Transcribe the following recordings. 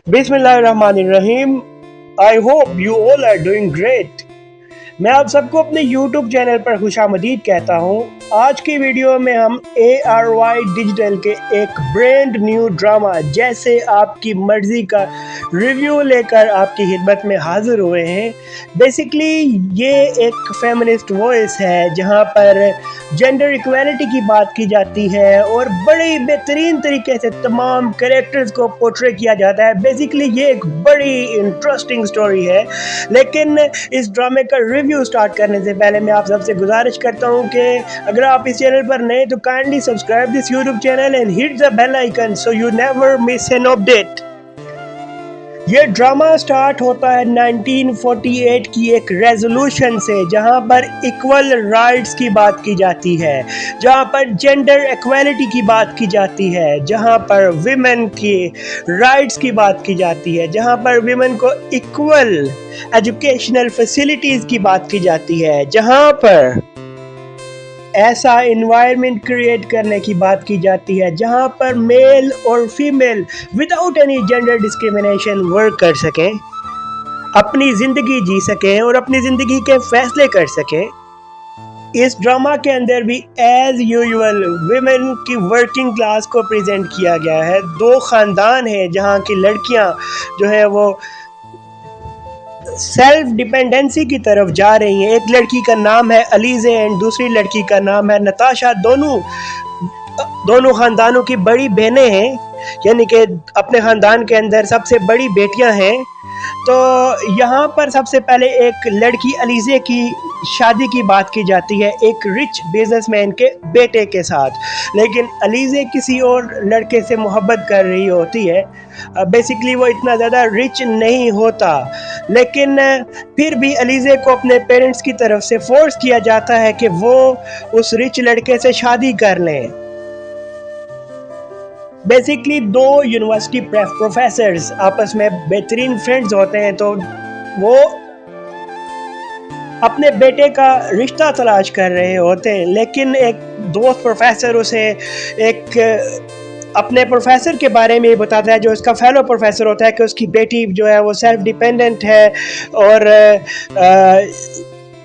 बिस्मिल्लाहिर्रहमानिर्रहीम। I hope you all are doing great. मैं आप सबको अपने YouTube चैनल पर खुशामदीद कहता हूँ। आज की वीडियो में हम ARY डिजिटल के एक ब्रांड न्यू ड्रामा जैसे आपकी मर्जी का रिव्यू लेकर आपकी खिदमत में हाजिर हुए हैं। बेसिकली ये एक फेमिनिस्ट वॉइस है जहाँ पर जेंडर इक्वालिटी की बात की जाती है और बड़ी बेहतरीन तरीके से तमाम कैरेक्टर्स को पोर्ट्रे किया जाता है। बेसिकली ये एक बड़ी इंटरेस्टिंग स्टोरी है। लेकिन इस ड्रामे का रिव्यू स्टार्ट करने से पहले मैं आप सबसे गुजारिश करता हूँ कि अगर आप इस चैनल पर नए तो kindly subscribe this YouTube channel and hit the bell icon so you never miss an update. ये ड्रामा स्टार्ट होता है 1948 की एक रेजोल्यूशन से जहां पर इक्वल राइट्स की बात की जाती है, जहां पर जेंडर इक्वालिटी की बात की जाती है, जहां पर विमेन की राइट्स की बात की जाती है, जहां पर विमेन को इक्वल एजुकेशनल फैसिलिटीज़ की बात की जाती है, जहां पर ऐसा इन्वायरमेंट क्रिएट करने की बात की जाती है जहां पर मेल और female without any gender discrimination work कर सकें, अपनी ज़िंदगी जी सकें और अपनी ज़िंदगी के फैसले कर सकें। इस ड्रामा के अंदर भी एज यूजुअल विमेन की वर्किंग क्लास को प्रेजेंट किया गया है। दो ख़ानदान हैं जहां की लड़कियां जो है वो सेल्फ डिपेंडेंसी की तरफ जा रही हैं। एक लड़की का नाम है अलीज़े एंड दूसरी लड़की का नाम है नताशा। दोनों ख़ानदानों की बड़ी बहनें हैं, यानी कि अपने ख़ानदान के अंदर सबसे बड़ी बेटियां हैं। तो यहाँ पर सबसे पहले एक लड़की अलीज़े की शादी की बात की जाती है एक रिच बिजनेसमैन के बेटे के साथ। लेकिन अलीज़े किसी और लड़के से मोहब्बत कर रही होती है। बेसिकली वो इतना ज़्यादा रिच नहीं होता, लेकिन फिर भी अलीज़े को अपने पेरेंट्स की तरफ से फोर्स किया जाता है कि वो उस रिच लड़के से शादी कर लें। बेसिकली दो यूनिवर्सिटी प्रोफेसर्स आपस में बेहतरीन फ्रेंड्स होते हैं, तो वो अपने बेटे का रिश्ता तलाश कर रहे होते हैं। लेकिन एक दोस्त प्रोफेसर उसे एक अपने प्रोफेसर के बारे में बताता है जो उसका फेलो प्रोफेसर होता है कि उसकी बेटी जो है वो सेल्फ डिपेंडेंट है और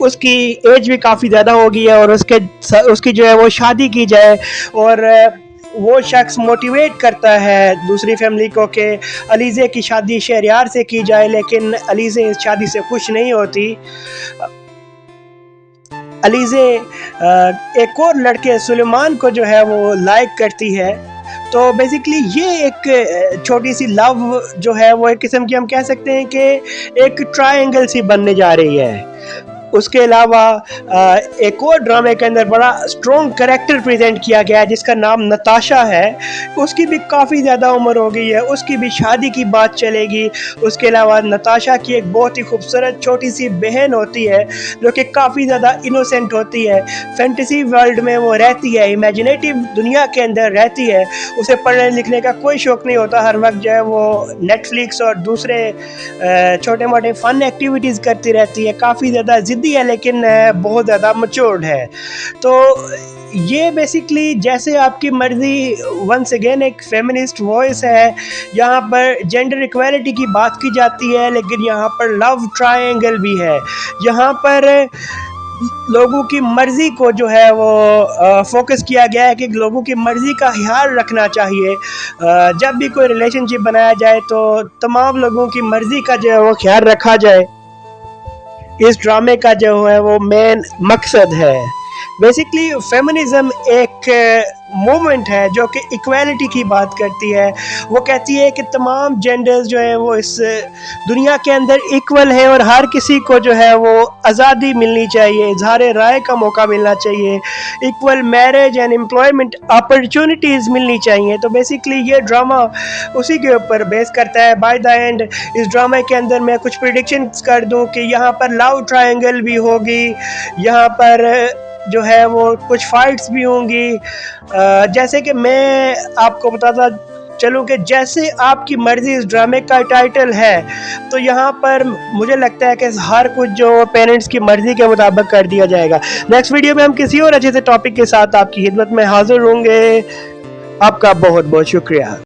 उसकी एज भी काफ़ी ज़्यादा हो गई है और उसकी जो है वो शादी की जाए। और वो शख्स मोटिवेट करता है दूसरी फैमिली को कि अलीज़े की शादी शहरयार से की जाए, लेकिन अलीज़े इस शादी से खुश नहीं होती। अलीज़े एक और लड़के सुलेमान को जो है वो लाइक करती है। तो बेसिकली ये एक छोटी सी लव जो है वो एक किस्म की हम कह सकते हैं कि एक ट्रायंगल सी बनने जा रही है। उसके अलावा एक और ड्रामे के अंदर बड़ा स्ट्रॉन्ग कैरेक्टर प्रेजेंट किया गया है जिसका नाम नताशा है। उसकी भी काफ़ी ज़्यादा उम्र हो गई है, उसकी भी शादी की बात चलेगी। उसके अलावा नताशा की एक बहुत ही खूबसूरत छोटी सी बहन होती है जो कि काफ़ी ज़्यादा इनोसेंट होती है। फैंटेसी वर्ल्ड में वो रहती है, इमेजिनेटिव दुनिया के अंदर रहती है। उसे पढ़ने लिखने का कोई शौक़ नहीं होता, हर वक्त जो है वो नेटफ्लिक्स और दूसरे छोटे मोटे फ़न एक्टिविटीज़ करती रहती है। काफ़ी ज़्यादा है लेकिन बहुत ज़्यादा मैच्योर्ड है। तो ये बेसिकली जैसे आपकी मर्जी वंस अगेन एक फेमिनिस्ट वॉइस है। यहाँ पर जेंडर इक्वालिटी की बात की जाती है, लेकिन यहाँ पर लव ट्रायंगल भी है। यहाँ पर लोगों की मर्ज़ी को जो है वो फोकस किया गया है कि लोगों की मर्ज़ी का ख्याल रखना चाहिए। जब भी कोई रिलेशनशिप बनाया जाए तो तमाम लोगों की मर्ज़ी का जो है वो ख्याल रखा जाए। इस ड्रामे का जो है वो मेन मकसद है। बेसिकली फेमिनिज्म एक मूवमेंट है जो कि इक्वालिटी की बात करती है। वो कहती है कि तमाम जेंडर्स जो है वो इस दुनिया के अंदर इक्वल हैं और हर किसी को जो है वो आज़ादी मिलनी चाहिए, इज़हार राय का मौका मिलना चाहिए, equal marriage and employment opportunities मिलनी चाहिए। तो बेसिकली ये ड्रामा उसी के ऊपर बेस करता है। बाय द एंड इस ड्रामे के अंदर मैं कुछ प्रेडिक्शंस कर दूं कि यहाँ पर लव ट्रायंगल भी होगी, यहाँ पर जो है वो कुछ फाइट्स भी होंगी। जैसे कि मैं आपको बताता चलूँ कि जैसे आपकी मर्ज़ी इस ड्रामे का टाइटल है, तो यहाँ पर मुझे लगता है कि हर कुछ जो पेरेंट्स की मर्ज़ी के मुताबिक कर दिया जाएगा। नेक्स्ट वीडियो में हम किसी और अच्छे से टॉपिक के साथ आपकी खिदमत में हाजिर होंगे। आपका बहुत बहुत शुक्रिया।